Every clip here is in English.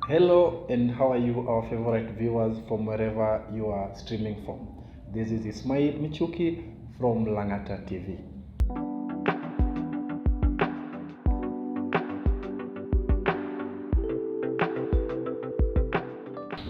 Hello, and how are you, our favorite viewers from wherever you are streaming from? This is Ismail Michuki from Langata TV.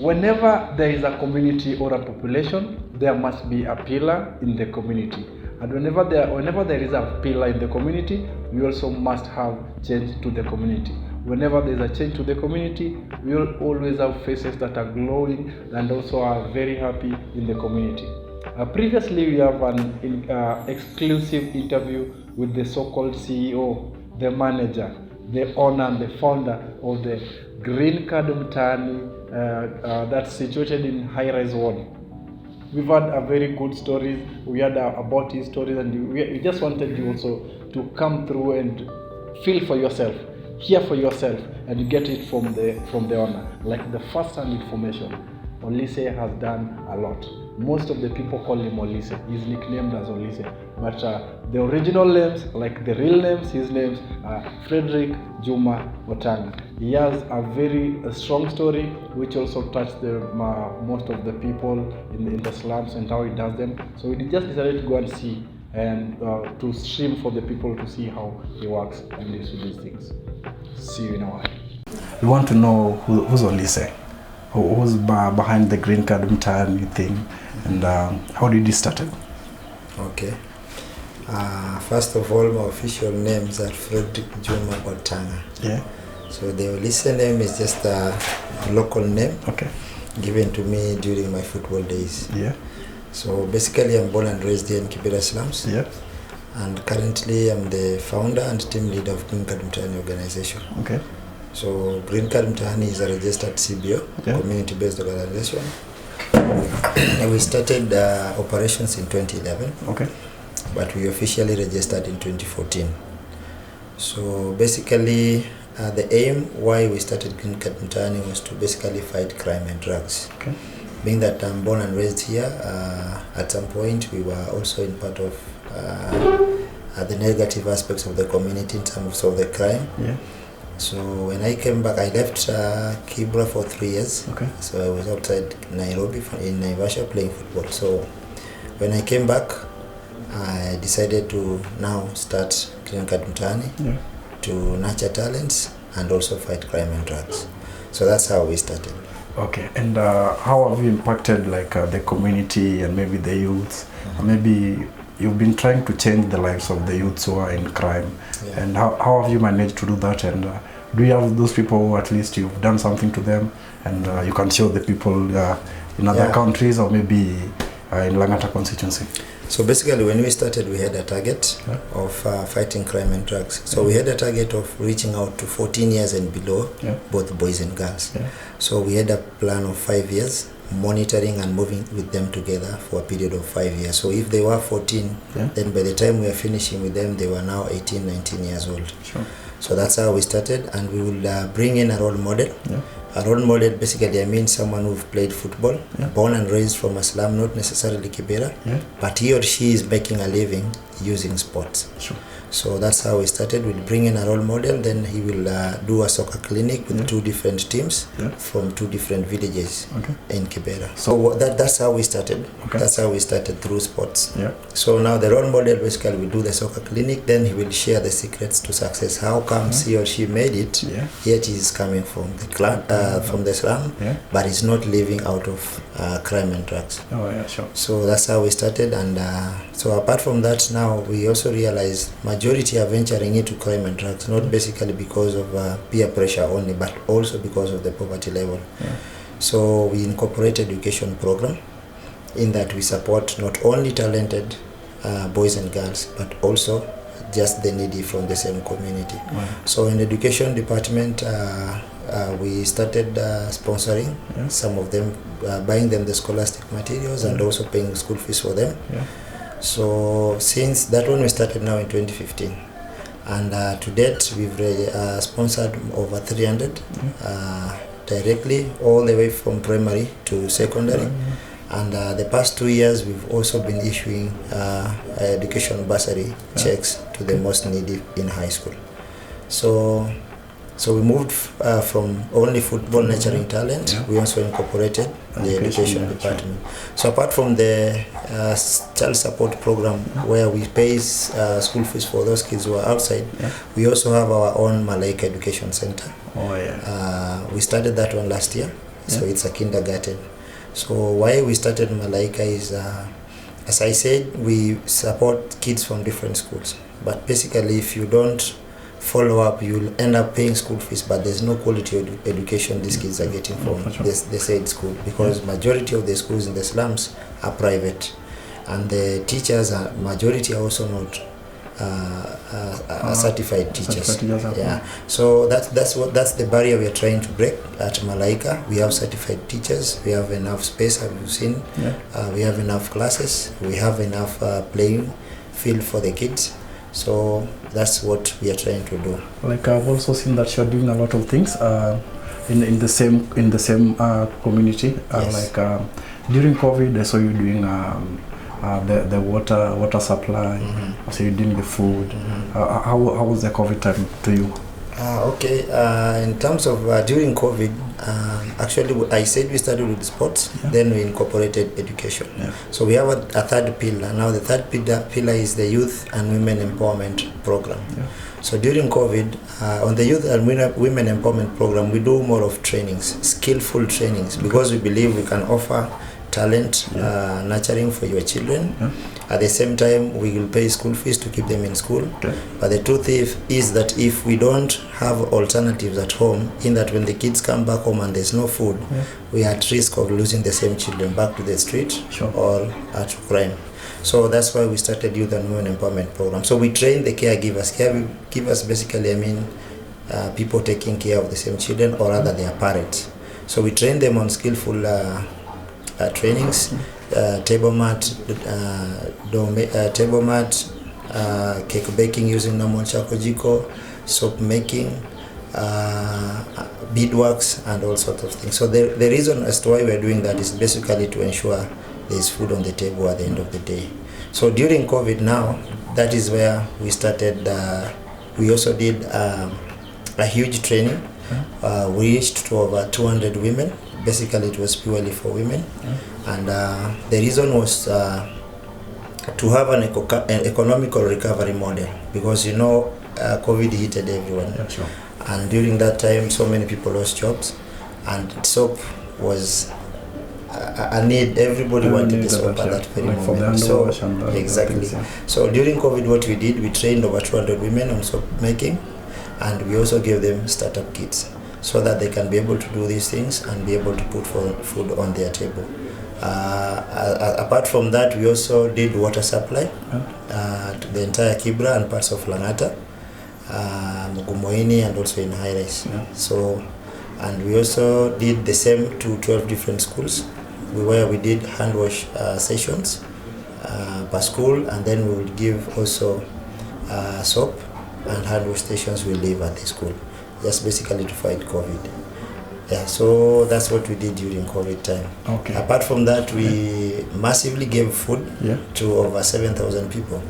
Whenever there is a community or a population, there must be a pillar in the community. And whenever there is a pillar in the community, we also must have change to the community. Whenever there is a change to the community, we will always have faces that are glowing and also are very happy in the community. Previously, we have an exclusive interview with the so-called CEO, the manager, the owner and the founder of the Green Card Mtaani that's situated in High Rise 1. We've had a very good stories. We had about his stories, and we just wanted you also to come through and feel for yourself, hear for yourself, and get it from the owner. Like the first-hand information, Olise has done a lot. Most of the people call him Olise. He's nicknamed as Olise, but the original names, like the real names, his names are Frederick Juma Otanga. He has a very strong story, which also touched most of the people in the slums and how he does them. So we just decided to go and see and to stream for the people to see how he works and deals with these things. See you in a while. We want to know who's Olise, who's behind the Green Card Mtaani thing, and how did it start? Okay. First of all, my official names are Frederick Juma Otanga. Yeah. So the Olise name is just a local name. Okay. Given to me during my football days. Yeah. So basically, I'm born and raised here in Kibera slums. Yeah. And currently, I'm the founder and team leader of Green Card Mtaani organization. Okay. So Green Card Mtaani is a registered CBO, yeah, community-based organization. We started operations in 2011. Okay. But we officially registered in 2014. So basically, the aim why we started Green Card Mtaani was to basically fight crime and drugs. Okay. Being that I'm born and raised here, at some point we were also in part of the negative aspects of the community in terms of the crime. Yeah. So when I came back, I left Kibra for 3 years. Okay. So I was outside Nairobi in Naivasha playing football. So when I came back, I decided to now start Green Card Mtaani, yeah, to nurture talents and also fight crime and drugs. So that's how we started. Okay, and how have you impacted the community and maybe the youths? Mm-hmm. Maybe you've been trying to change the lives of the youths who are in crime. Yeah. And how have you managed to do that? And do you have those people who at least you've done something to them and you can show the people in other countries or maybe in Langata constituency? So basically, when we started, we had a target of fighting crime and drugs. So we had a target of reaching out to 14 years and below, both boys and girls. Yeah. So we had a plan of 5 years, monitoring and moving with them together for a period of 5 years. So if they were 14, then by the time we are finishing with them, they were now 18, 19 years old. Sure. So that's how we started, and we will bring in a role model. Yeah. A role model, basically, I mean someone who've played football, born and raised from a slum, not necessarily Kibera, but he or she is making a living using sports. Sure. So that's how we started. We'll bring in a role model, then he will do a soccer clinic with 2 different teams from 2 different villages in Kibera. So that's how we started. Okay. That's how we started, through sports. Yeah. So now the role model basically will do the soccer clinic, then he will share the secrets to success. How comes he or she made it, yet he is coming from the clan, from the slum, but he's not living out of crime and drugs. Oh yeah, sure. So that's how we started, and so apart from that, now we also realize majority are venturing into crime and drugs, not basically because of peer pressure only, but also because of the poverty level. Yeah. So we incorporate education program in that we support not only talented boys and girls, but also just the needy from the same community. Wow. So in the education department, we started sponsoring some of them, buying them the scholastic materials and also paying school fees for them. Yeah. So since that one we started now in 2015, and to date we've sponsored over 300 directly, all the way from primary to secondary. And the past 2 years we've also been issuing education bursary checks to the most needy in high school. So So we moved from only football nurturing talent. Yeah. We also incorporated the education department. So apart from the child support program where we pay school fees for those kids who are outside, we also have our own Malaika Education Center. Oh yeah. We started that one last year. So it's a kindergarten. So why we started Malaika is, as I said, we support kids from different schools. But basically, if you don't follow up, you'll end up paying school fees, but there's no quality education these kids are getting from the said school, because majority of the schools in the slums are private, and the teachers are majority are also not certified teachers. So that's the barrier we are trying to break at Malaika. We have certified teachers. We have enough space. Have you seen? We have enough classes. We have enough playing field for the kids. So that's what we are trying to do. Like I've also seen that you're doing a lot of things in the same community. Like during COVID, I saw you doing the water supply. I saw you doing the food. How was the COVID time to you? Okay. In terms of during COVID, actually I said we started with sports, then we incorporated education. So we have a third pillar. Now the third pillar is the youth and women empowerment program. So during COVID, on the youth and women empowerment program, we do more of trainings, skillful trainings, because we believe we can offer talent nurturing for your children. At the same time, we will pay school fees to keep them in school. But the truth is that if we don't have alternatives at home, in that when the kids come back home and there's no food, we are at risk of losing the same children back to the street or to crime. So that's why we started Youth and Women Empowerment Program. So we train the caregivers. Caregivers basically, I mean, people taking care of the same children, or rather their parents. So we train them on skillful trainings, table mat, cake baking using normal chakojiko, soap making, beadworks, and all sorts of things. So the reason as to why we're doing that is basically to ensure there's food on the table at the end of the day. So during COVID now, that is where we started. We also did a huge training. We reached to over 200 women. Basically, it was purely for women, and the reason was to have an economical recovery model, because COVID hit everyone, and during that time, so many people lost jobs, and soap was a need. Everybody wanted the soap at that very moment. So exactly. So during COVID, what we did, we trained over 200 women on soap making, and we also gave them startup kits, so that they can be able to do these things and be able to put food on their table. Apart from that, we also did water supply to the entire Kibra and parts of Langata, Mugumoini, and also in High Rise. So, and we also did the same to 12 different schools, where we did hand wash sessions per school, and then we would give also soap and hand wash stations we leave at the school, just basically to fight COVID. So that's what we did during COVID time. Apart from that, we massively gave food to over 7,000 people.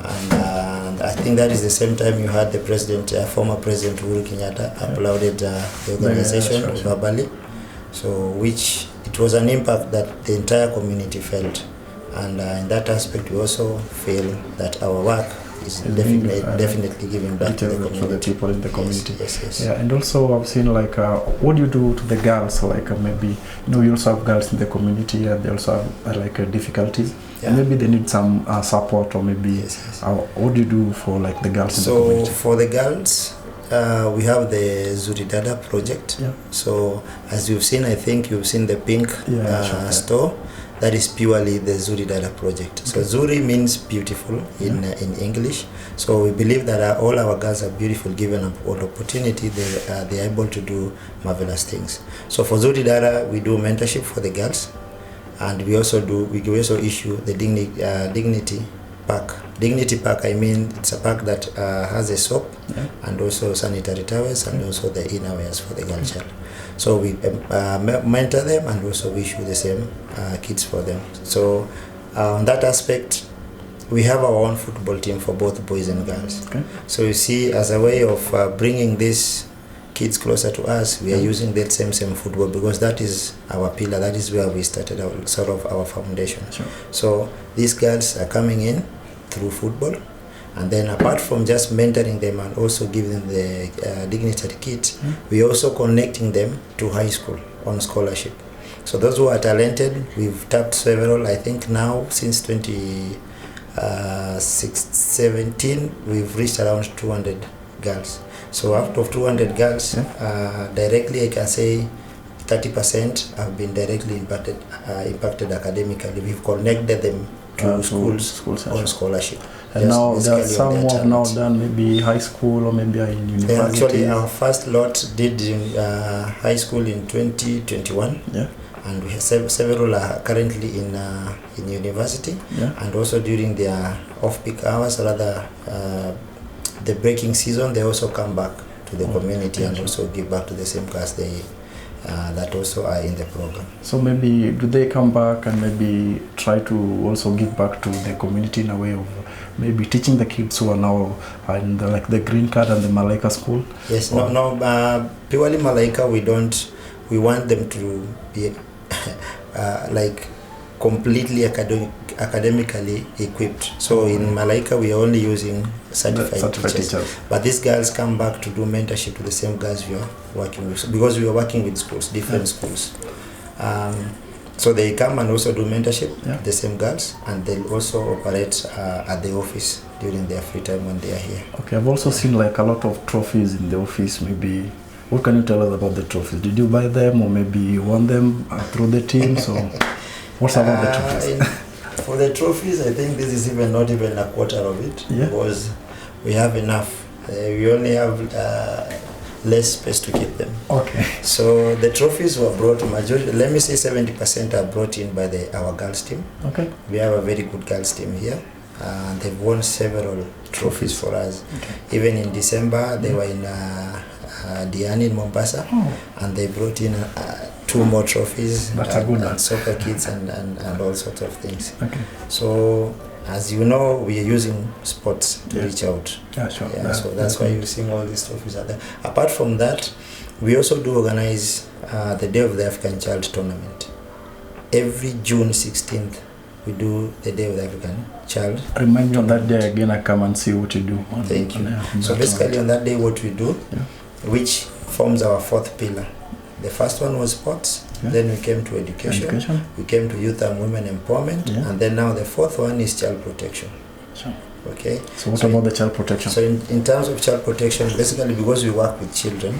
And I think that is the same time you had the president, former president Uhuru Kenyatta, applauded the organization verbally. So which it was an impact that the entire community felt. And in that aspect, we also feel that our work is definitely giving back to the community. For the people in the community. Yes. Yeah, and also I've seen like what do you do to the girls? Like maybe you also have girls in the community and they also have like difficulties. And maybe they need some support, or maybe what do you do for like the girls in the community? So for the girls, we have the Zuri Dada project. So as you've seen, I think you've seen the pink store. That is purely the Zuri Dada project. So Zuri means beautiful in English. So we believe that all our girls are beautiful given an opportunity. They are able to do marvelous things. So for Zuri Dada, we do mentorship for the girls, and we also issue the Dignity Pack. Dignity Pack, I mean, it's a pack that has a soap and also sanitary towels and also the innerwears for the girl child. So we mentor them and also we issue the same kits for them. So on that aspect, we have our own football team for both boys and girls. So you see, as a way of bringing this kids closer to us, we are using that same football because that is our pillar. That is where we started our foundation. Sure. So these girls are coming in through football, and then apart from just mentoring them and also giving them the dignitary kit, we also connecting them to high school on scholarship. So those who are talented, we've tapped several. I think now since 2017, we've reached around 200 girls. So out of 200 girls, directly I can say 30% have been directly impacted academically. We've connected them to schools on scholarship. And now there are some who have now done maybe high school or maybe in university. Actually, our first lot did in high school in 2021. Yeah. And we have several are currently in university. Yeah. And also during their off-peak hours, rather the breaking season, they also come back to the community and also give back to the same class they that also are in the program. So maybe do they come back and maybe try to also give back to the community in a way of maybe teaching the kids who are now in the, like the Green Card and the Malaika school? Yes, no, purely Malaika, we want them to be like completely academically equipped. So in Malaika, we are only using certified teachers. But these girls come back to do mentorship to the same guys we are working with, because we are working with schools, different schools. So they come and also do mentorship, the same girls, and they'll also operate at the office during their free time when they are here. Okay, I've also seen like a lot of trophies in the office. Maybe what can you tell us about the trophies? Did you buy them, or maybe you won them through the team? So what's about the trophies? For the trophies, I think this is not even a quarter of it, because we have enough. We only have less space to keep them. Okay. So the trophies were brought, majority, let me say 70% are brought in by our girls team. Okay. We have a very good girls team here. They've won several trophies for us. Okay. Even in December, they were in Mtaani in Mombasa, and they brought in 2 more trophies. That's a good one. Soccer kids and all sorts of things. Okay. So as you know, we are using sports to reach out. Yeah, sure. Yeah, so that's why you're seeing all these trophies are there. Apart from that, we also do organize the Day of the African Child tournament. Every June 16th, we do the Day of the African Child. Remind me on that day again, I come and see what you do. Thank you. So basically on that day, what we do, which forms our 4th pillar. The first one was sports, then we came to education, we came to youth and women empowerment, and then now the 4th one is child protection. Sure. Okay. So what about the child protection? So in terms of child protection, basically because we work with children,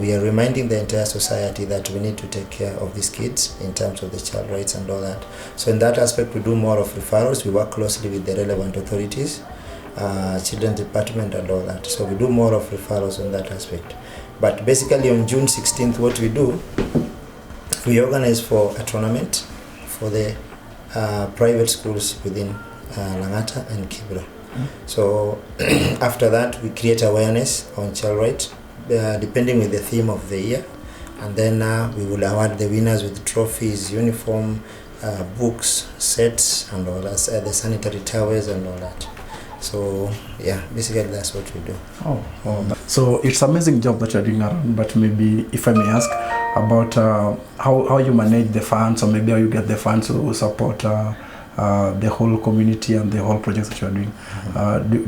we are reminding the entire society that we need to take care of these kids in terms of the child rights and all that. So in that aspect, we do more of referrals. We work closely with the relevant authorities, children's department and all that. So we do more of referrals on that aspect. But basically on June 16th, what we do, we organize for a tournament for the private schools within Langata and Kibra. So after that, we create awareness on child rights, depending with the theme of the year. And then we will award the winners with trophies, uniform, books, sets, and all that, the sanitary towels and all that. So yeah, basically that's what we do. So it's amazing job that you're doing around, but maybe if I may ask about how you manage the funds, or maybe how you get the funds to support the whole community and the whole projects that you're doing.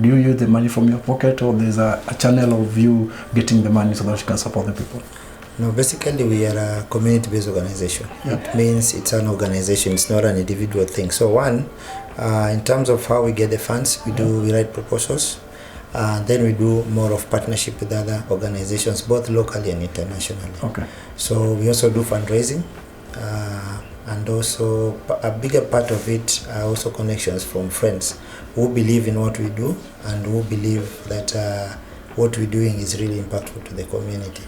Do you use the money from your pocket, or there's a channel of you getting the money so that you can support the people? No, basically we are a community-based organization. It means it's an organization, it's not an individual thing. So one, in terms of how we get the funds, we write proposals, then we do more of partnership with other organizations, both locally and internationally. Okay. So we also do fundraising, and also a bigger part of it are also connections from friends who believe in what we do and who believe that what we're doing is really impactful to the community.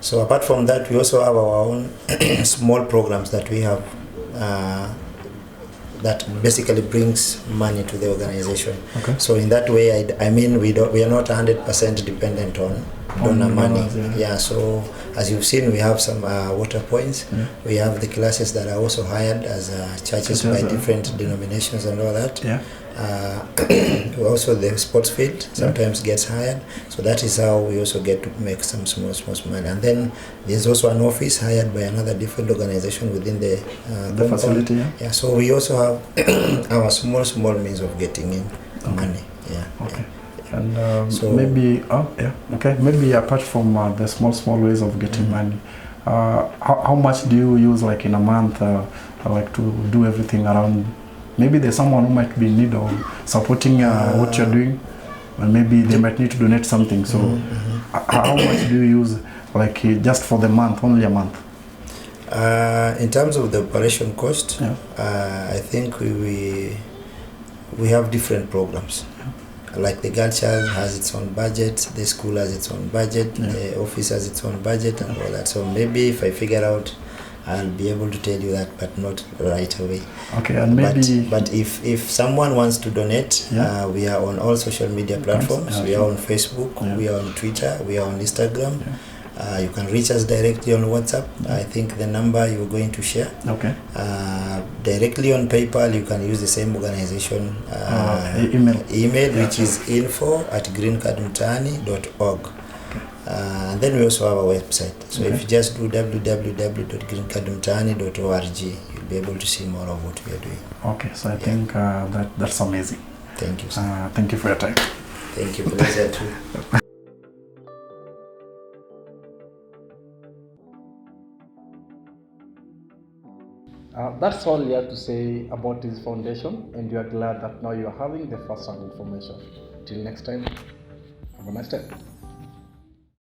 So apart from that, we also have our own small programs that we have that basically brings money to the organization. Okay. So in that way, I mean, we are not 100% dependent on donor money. So as you've seen, we have some water points. We have the classes that are also hired as churches by different denominations and all that. Also the sports field sometimes gets hired, so that is how we also get to make some small money. And then there's also an office hired by another different organization within the facility. Yeah, so we also have our small means of getting in money. Yeah. Okay. And so maybe maybe apart from the small ways of getting money, how much do you use like in a month like to do everything around? Maybe there's someone who might be in need of supporting what you're doing, and maybe they might need to donate something. So how much do you use like just for the month, only a month? In terms of the operation cost, I think we have different programs. Like the girl child has its own budget, the school has its own budget, the office has its own budget, and all that. So maybe if I figure out, I'll be able to tell you that, but not right away. Okay, and maybe. But if someone wants to donate, we are on all social media platforms. We are on Facebook, we are on Twitter, we are on Instagram. You can reach us directly on WhatsApp. I think the number you're going to share. Okay. Directly on PayPal, you can use the same organization email, which is info@greencardmtaani.org. And then we also have a website. So if you just do www.greencardmtaani.org, you'll be able to see more of what we are doing. Okay, so I think that's amazing. Thank you, sir. Thank you for your time. Thank you. Pleasure too. That's all you have to say about this foundation, and we are glad that now you are having the first-hand information. Till next time, have a nice day.